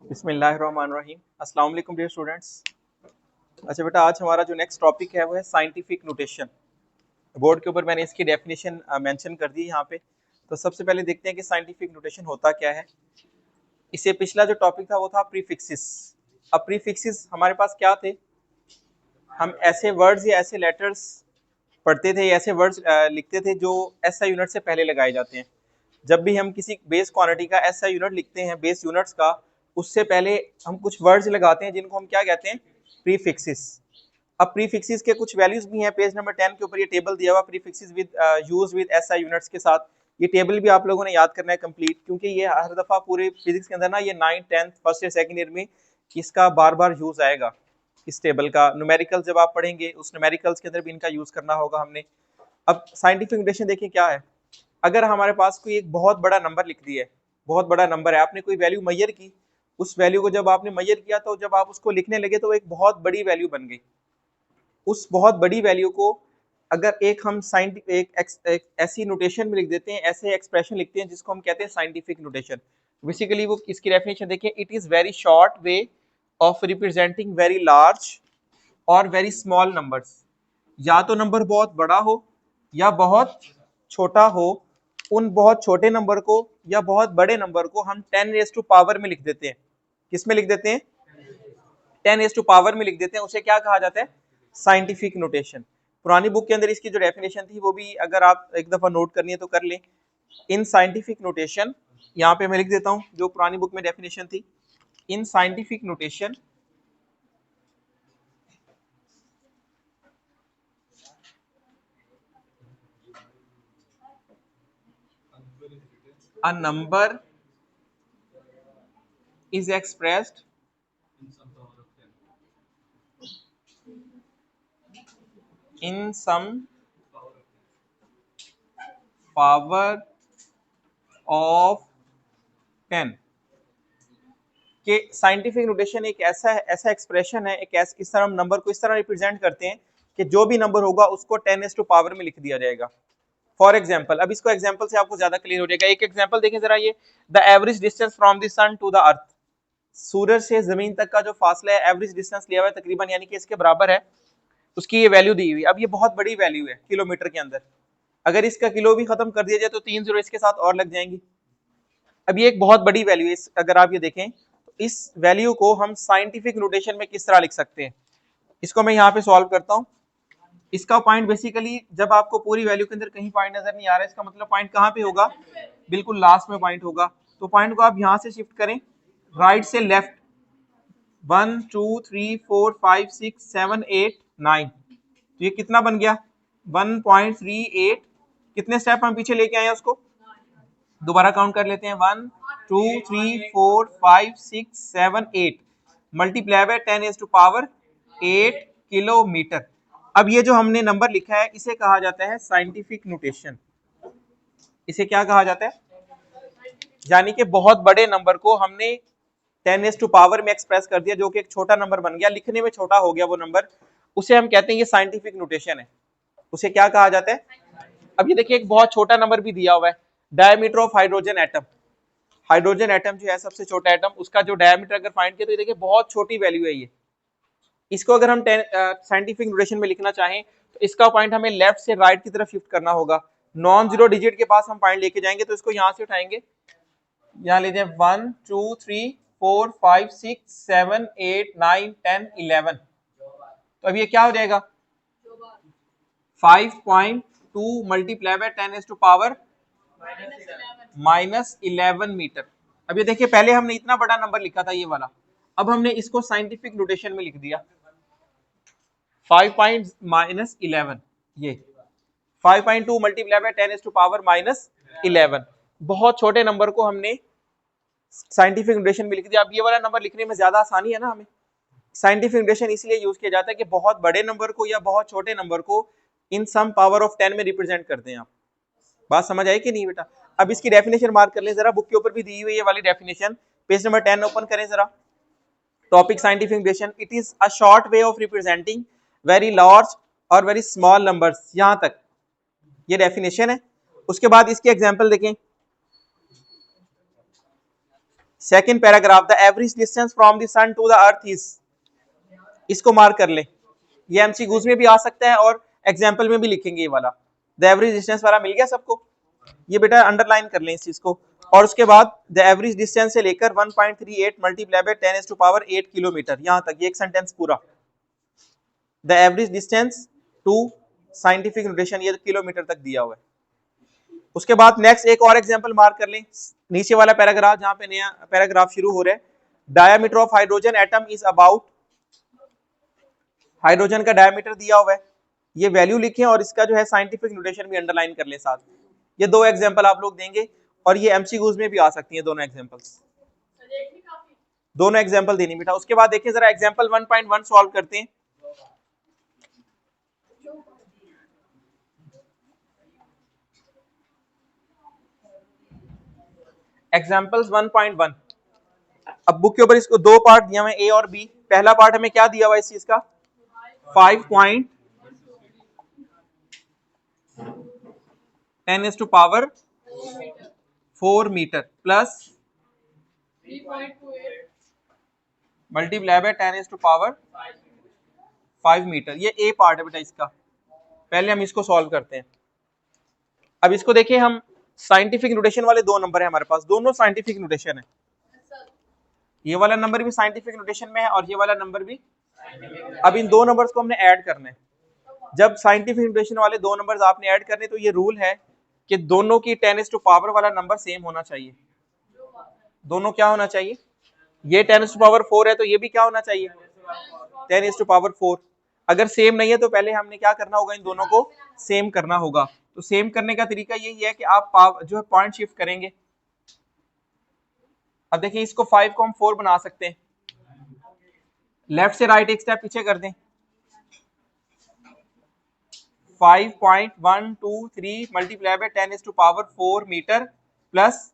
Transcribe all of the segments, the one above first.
बिस्मिल्लाहिर्रहमानिर्रहीम। अस्सलाम वालेकुम डियर स्टूडेंट्स। अच्छा बेटा, आज हमारा जो नेक्स्ट टॉपिक है वो है साइंटिफिक नोटेशन। बोर्ड के ऊपर मैंने इसकी डेफिनेशन मेंशन कर दी यहाँ पे। तो सबसे पहले देखते हैं कि साइंटिफिक नोटेशन होता क्या है। इससे पिछला जो टॉपिक था वो था प्रीफिक्सेस। अब प्रीफिक्सेस हमारे पास क्या थे? हम ऐसे वर्ड्स या ऐसे लेटर्स पढ़ते थे, ऐसे वर्ड्स लिखते थे जो एसआई यूनिट से पहले लगाए जाते हैं। जब भी हम किसी बेस क्वांटिटी का एसआई यूनिट लिखते हैं, बेस यूनिट्स का, उससे पहले हम कुछ वर्ड्स लगाते हैं जिनको हम क्या कहते हैं? प्रीफिक्सेस। अब प्रीफिक्सेस के कुछ वैल्यूज भी हैं। पेज नंबर 10 के ऊपर ये टेबल दिया हुआ prefixes with use with SI units के साथ। ये टेबल भी आप लोगों ने याद करना है कंप्लीट, क्योंकि ये हर दफा पूरे फिजिक्स के अंदर ना, ये 9th 10th first year second year में इसका बार बार यूज आएगा। इस टेबल का न्यूमेरिकल जब आप पढ़ेंगे, उस न्यूमेरिकल्स के अंदर भी इनका यूज करना होगा हमने। अब साइंटिफिक नोटेशन देखिए क्या है। अगर हमारे पास कोई एक बहुत बड़ा नंबर लिख दिया है, बहुत बड़ा नंबर है, आपने कोई वैल्यू मैयर की, उस वैल्यू को जब आपने मैयर किया तो जब आप उसको लिखने लगे तो एक बहुत बड़ी वैल्यू बन गई। उस बहुत बड़ी वैल्यू को अगर एक हम एक ऐसी नोटेशन में लिख देते हैं, ऐसे एक्सप्रेशन लिखते हैं जिसको हम कहते हैं साइंटिफिक नोटेशन। बेसिकली वो इसकी डेफिनेशन देखिए, it is very short way of representing very large और वेरी स्मॉल नंबर्स। या तो नंबर बहुत बड़ा हो या बहुत छोटा हो, उन बहुत छोटे नंबर को या बहुत बड़े नंबर को हम 10 रेज़ टू पावर में लिख देते हैं। किस में लिख देते हैं? 10 रेज़ टू पावर में लिख देते हैं। उसे क्या कहा जाता है? Scientific notation. पुरानी बुक के अंदर इसकी जो डेफिनेशन थी वो भी अगर आप एक दफा नोट करनी है तो कर लें। इन साइंटिफिक नोटेशन, यहाँ पे मैं लिख देता हूँ जो पुरानी बुक में डेफिनेशन थी। In scientific notation a number is expressed in some power of 10। कि साइंटिफिक नोटेशन एक ऐसा एक्सप्रेशन है, इस तरह हम नंबर को इस तरह रिप्रेजेंट करते हैं कि जो भी नंबर होगा उसको 10 रेज़ टू पावर में लिख दिया जाएगा। फॉर एग्जाम्पल, अब इसको एग्जाम्पल से आपको ज्यादा क्लियर हो जाएगा। एक एग्जाम्पल देखें जरा, ये the average distance from the sun to the earth. सूरज से जमीन तक का जो फासला है, एवरेज डिस्टेंस लिया हुआ है तकरीबन, यानी कि इसके बराबर है, उसकी ये वैल्यू दी हुई। अब ये बहुत बड़ी वैल्यू है किलोमीटर के अंदर। अगर इसका किलो भी खत्म कर दिया जाए तो 3 जीरो इसके साथ और लग जाएंगी। अब ये एक बहुत बड़ी वैल्यू है। अगर आप ये देखें तो इस वैल्यू को हम साइंटिफिक नोटेशन में किस तरह लिख सकते हैं, इसको मैं यहाँ पे सॉल्व करता हूँ। इसका पॉइंट बेसिकली, जब आपको पूरी वैल्यू के अंदर कहीं पॉइंट नजर नहीं आ रहा है, इसका मतलब पॉइंट कहाँ पे होगा? बिल्कुल लास्ट में पॉइंट होगा। तो पॉइंट को आप यहाँ से शिफ्ट करें राइट से लेफ्ट। 1 2 3 4 5 6 7 8 9। तो ये कितना बन गया? 1.38। कितने स्टेप हम पीछे लेके आए हैं उसको? दोबारा काउंट कर लेते हैं। 1 2 3 4 5 6 7 8 multiply by 10 raise to power 8 kilometre. अब ये जो हमने नंबर लिखा है इसे कहा जाता है साइंटिफिक नोटेशन। इसे क्या कहा जाता है? यानी कि बहुत बड़े नंबर को हमने 10 रेज़ टू पावर में एक्सप्रेस कर दिया, जो कि एक छोटा नंबर बन गया, लिखने में छोटा हो गया वो नंबर, उसे हम कहते हैं ये साइंटिफिक नोटेशन है। उसे क्या कहा जाता है? अब ये देखिए, एक बहुत छोटा नंबर भी दिया हुआ है, diameter of hydrogen atom. Hydrogen atom जो है सबसे छोटा एटम, उसका जो डायमीटर अगर फाइंड किया तो ये देखिए बहुत छोटी वैल्यू है ये। इसको अगर हम साइंटिफिक नोटेशन में लिखना चाहें तो इसका पॉइंट हमें लेफ्ट से राइट की तरफ शिफ्ट करना होगा। नॉन जीरो डिजिट के पास हम पॉइंट लेके जाएंगे, तो इसको यहाँ से उठाएंगे, यहाँ लीजिए 1 2 3 4 5 6 7 8 9 10 11। तो अब ये क्या हो जाएगा? 5.2 multiply by 10 raise to power -11 metre. अब ये देखिए, पहले हमने इतना बड़ा नंबर लिखा था ये वाला, अब हमने इसको साइंटिफिक नोटेशन में लिख दिया 5.11। ये 5.2 multiply by 10 raise to power -11। बहुत छोटे नंबर को हमने साइंटिफिक नोटेशन में लिख दिया। अब ये वाला नंबर लिखने में ज्यादा आसानी है ना हमें। साइंटिफिक नोटेशन इसलिए यूज किया जाता है कि बहुत बड़े नंबर को या बहुत छोटे नंबर को इन सम पावर ऑफ 10 में रिप्रेजेंट करते हैं। आप बात समझ आई कि नहीं बेटा? अब इसकी डेफिनेशन मार्क कर ले जरा, बुक के ऊपर भी दी हुई है ये वाली डेफिनेशन। पेज नंबर 10 ओपन करें जरा। Topic scientific notation, it is a short way of representing very large और वेरी स्मॉल नंबर्स। यहां तक ये डेफिनेशन है। उसके बाद इसके एग्जांपल देखें। Second paragraph, the average distance from the sun to the earth is, इसको मार्क कर ले। ये एमसीक्यूज में भी आ सकता है और एग्जाम्पल में भी लिखेंगे ये वाला। द एवरेज डिस्टेंस वाला मिल गया सबको, ये बेटा अंडरलाइन कर लें इस चीज को। और उसके बाद द एवरेज डिस्टेंस से लेकर 1.38 मल्टीप्लाई बाय 10⁸ किलोमीटर, यहां तक ये एक सेंटेंस पूरा। The average distance to scientific notation, ये किलोमीटर तक दिया हुआ है। उसके बाद नेक्स्ट एक और एग्जांपल मार्क कर लें, नीचे वाला पैराग्राफ जहां पे नया पैराग्राफ शुरू हो रहा है। Diameter of hydrogen atom is about, hydrogen का डायमीटर दिया हुआ है, ये वैल्यू लिखें और इसका जो है साइंटिफिक नोटेशन भी अंडरलाइन कर लें साथ। ये दो एग्जांपल आप लोग देंगे और ये एमसीक्यूज में भी आ सकती हैं दोनों एग्जांपल्स, दोनों एग्जांपल देनी बेटा। उसके बाद देखिए जरा एग्जांपल 1.1 सॉल्व करते हैं। एग्जांपल्स 1.1, अब बुक के ऊपर इसको दो पार्ट दिया हुए ए और बी। पहला पार्ट हमें क्या दिया हुआ है इस चीज का, 5.10⁴ metre plus multiply by 10⁵ metre, ये ए पार्ट है बेटा इसका। पहले हम इसको सॉल्व करते हैं। अब इसको देखिए, हम साइंटिफिक नोटेशन वाले दो नंबर है हमारे पास, दोनों साइंटिफिक नोटेशन है। ये वाला नंबर भी साइंटिफिक नोटेशन में है और ये वाला नंबर भी। अब इन दो नंबर्स को हमने ऐड करना है। जब साइंटिफिक नोटेशन वाले दो नंबर्स आपने ऐड करने, तो ये रूल है कि दोनों की 10⁻⁴ वाला नंबर सेम होना चाहिए। दोनों क्या होना चाहिए, ये 10⁻⁴ है तो ये भी क्या होना चाहिए, 10⁻⁴। अगर सेम नहीं है तो पहले हमने क्या करना होगा, इन दोनों को सेम करना होगा। तो सेम करने का तरीका यही है कि आप जो है पॉइंट शिफ्ट करेंगे। अब देखिए इसको 5 को हम 4 बना सकते हैं, लेफ्ट से राइट एक स्टेप पीछे कर दें। 5.123 मल्टीप्लाई बाय 10⁻⁴ मीटर प्लस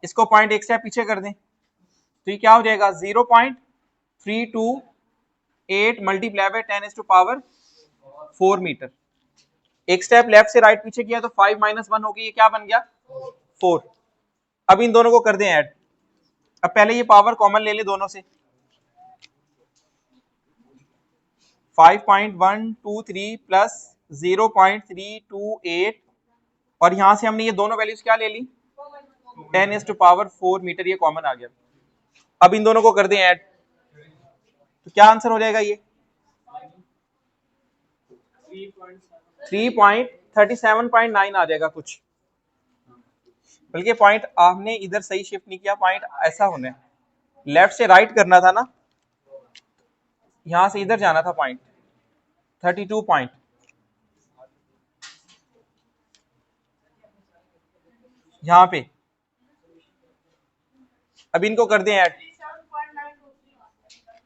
इसको पॉइंट एक स्टेप पीछे कर दें, तो ये क्या हो जाएगा 0.328 मल्टीप्लाई बाय 10⁻⁴ मीटर। एक स्टेप लेफ्ट से राइट पीछे किया तो 5 - 1 हो गई, ये क्या बन गया 4। अब इन दोनों को कर दें ऐड। अब पहले ये पावर कॉमन ले ले दोनों से, 5.123 प्लस 0.328 और यहां से हमने ये दोनों वैल्यूज क्या ले ली 10⁻⁴ मीटर, ये कॉमन आ गया। अब इन दोनों को कर दें ऐड, तो क्या आंसर हो जाएगा, ये 3.37.9 आ जाएगा कुछ। बल्कि पॉइंट आपने इधर सही शिफ्ट नहीं किया, पॉइंट ऐसा होना है, लेफ्ट से राइट करना था ना, यहां से इधर जाना था पॉइंट 32 पॉइंट। यहां पे अब इनको कर दें ऐड,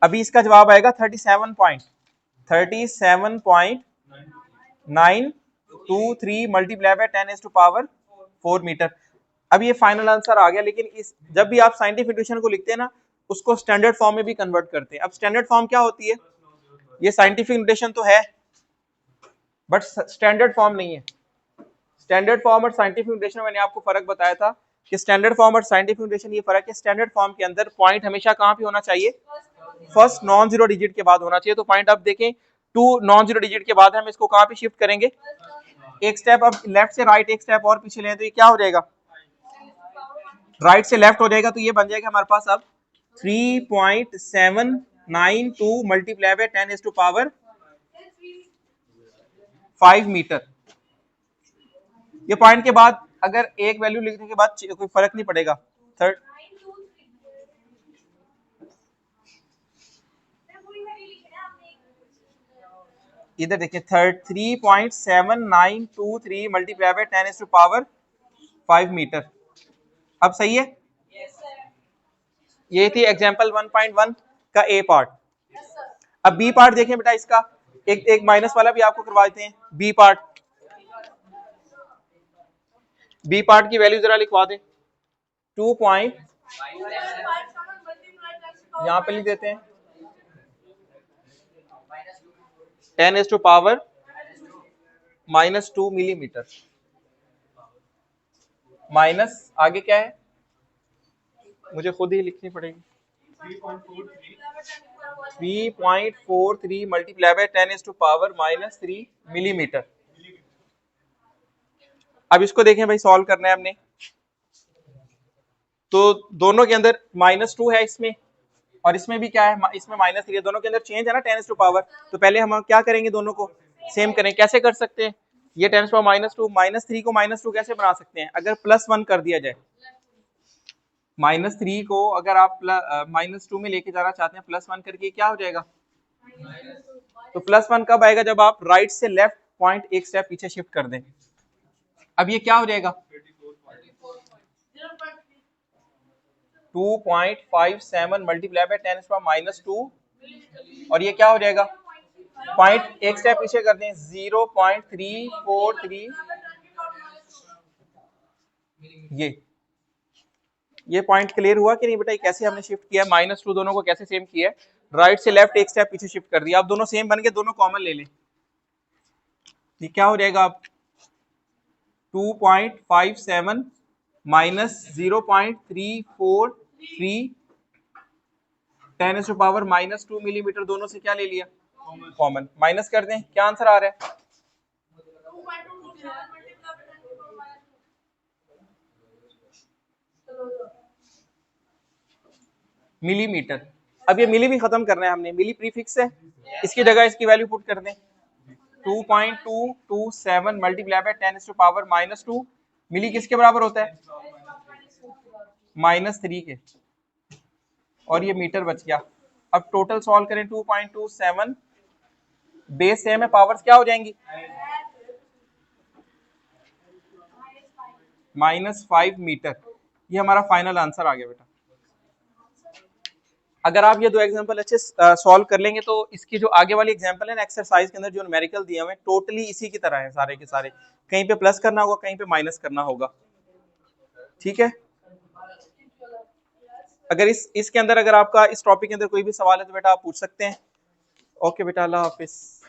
अभी इसका जवाब आएगा 37.923 मल्टीप्लाई बाय 10⁻⁴ मीटर। अब ये फाइनल आंसर आ गया। लेकिन इस जब भी आप साइंटिफिक नोटेशन को लिखते हैं ना, उसको स्टैंडर्ड फॉर्म में भी कन्वर्ट करते हैं। अब स्टैंडर्ड फॉर्म क्या होती है, ये साइंटिफिक नोटेशन तो है बट स्टैंडर्ड फॉर्म नहीं है। स्टैंडर्ड फॉर्म और साइंटिफिक नोटेशन, मैंने आपको फर्क बताया था कि स्टैंडर्ड फॉर्म और साइंटिफिक नोटेशन ये फर्क है। स्टैंडर्ड फॉर्म के अंदर पॉइंट हमेशा कहां पे होना चाहिए, फर्स्ट नॉन जीरो डिजिट के बाद होना चाहिए। तो पॉइंट अब देखें 2 नॉन जीरो डिजिट के बाद हम इसको कहां पे शिफ्ट करेंगे, एक स्टेप अब लेफ्ट से राइट एक स्टेप और पीछे लें, तो ये क्या हो जाएगा, राइट से लेफ्ट हो जाएगा। तो ये बन जाएगा हमारे पास अब 3.792 मल्टीप्लाई बाय 10⁻⁵ मीटर। ये पॉइंट के बाद अगर एक वैल्यू लिखने के बाद कोई फर्क नहीं पड़ेगा। थर्ड इधर देखिए 3.7923 मल्टीप्लाई बाय 10⁻⁵ मीटर। अब सही है। ये थी एग्जांपल 1.1 का ए पार्ट। अब बी पार्ट देखें बेटा, इसका एक माइनस वाला भी आपको करवा देते हैं। बी पार्ट की वैल्यू जरा लिखवा दें, 2 पॉइंट यहां पे लिख देते हैं 10⁻⁻² मिलीमीटर माइनस आगे क्या है मुझे खुद ही लिखनी पड़ेगी। 3.43 मल्टीप्लाई बाय 10⁻³ मिलीमीटर। अब इसको देखें भाई, सॉल्व करना है हमने, तो दोनों के अंदर -2 है इसमें, और इसमें भी क्या है, इसमें -3 है, दोनों के अंदर चेंज है ना 10⁻²। तो पहले हम क्या करेंगे, दोनों को सेम करें। कैसे कर सकते हैं, ये 10⁻², -3 को -2 कैसे बना सकते हैं, अगर +1 कर दिया जाए। -3 को अगर आप -2 में लेके जाना चाहते हैं, +1 करके क्या हो जाएगा, तो +1 कब आएगा, जब आप राइट से लेफ्ट पॉइंट एक स्टेप पीछे शिफ्ट कर दें। अब ये क्या हो जाएगा, 2.57 मल्टीप्लाई बाय 10⁻², और ये क्या हो जाएगा, पॉइंट एक स्टेप पीछे कर दें, 0.343। ये पॉइंट क्लियर हुआ कि नहीं बेटा, कैसे हमने शिफ्ट किया, -2 दोनों को कैसे सेम किया है, राइट से लेफ्ट एक स्टेप पीछे शिफ्ट कर दिया। अब दोनों सेम बन के, दोनों कॉमन ले लें, ये क्या हो जाएगा, अब 2.57 -0.343 10⁻⁻² मिलीमीटर, दोनों से क्या ले लिया, कॉमन, माइनस कर दें, क्या आंसर आ रहा है, मिलीमीटर। अब ये मिली भी खत्म करना है हमने, मिली प्रीफिक्स है, इसकी जगह इसकी वैल्यू पुट कर दें, 2.227 मल्टीप्लाई बाय 10⁻⁻²। मिली किसके बराबर होता है, -3 के, और ये मीटर बच गया। अब टोटल सॉल्व करें, 2.27 बेस सेम है, पावर्स क्या हो जाएंगी, -5 मीटर। ये हमारा फाइनल आंसर आ गया बेटा। अगर आप ये दो एग्जांपल अच्छे सॉल्व कर लेंगे, तो इसकी जो आगे वाली एग्जांपल है ना एक्सरसाइज के अंदर, जो न्यूमेरिकल दिए हुए हैं, टोटली इसी की तरह है सारे के सारे, कहीं पे प्लस करना होगा, कहीं पे माइनस करना होगा। ठीक है, अगर इसके अंदर अगर आपका इस टॉपिक के अंदर कोई भी सवाल है तो बेटा आप पूछ सकते हैं। ओके बेटा, अल्लाह हाफिज।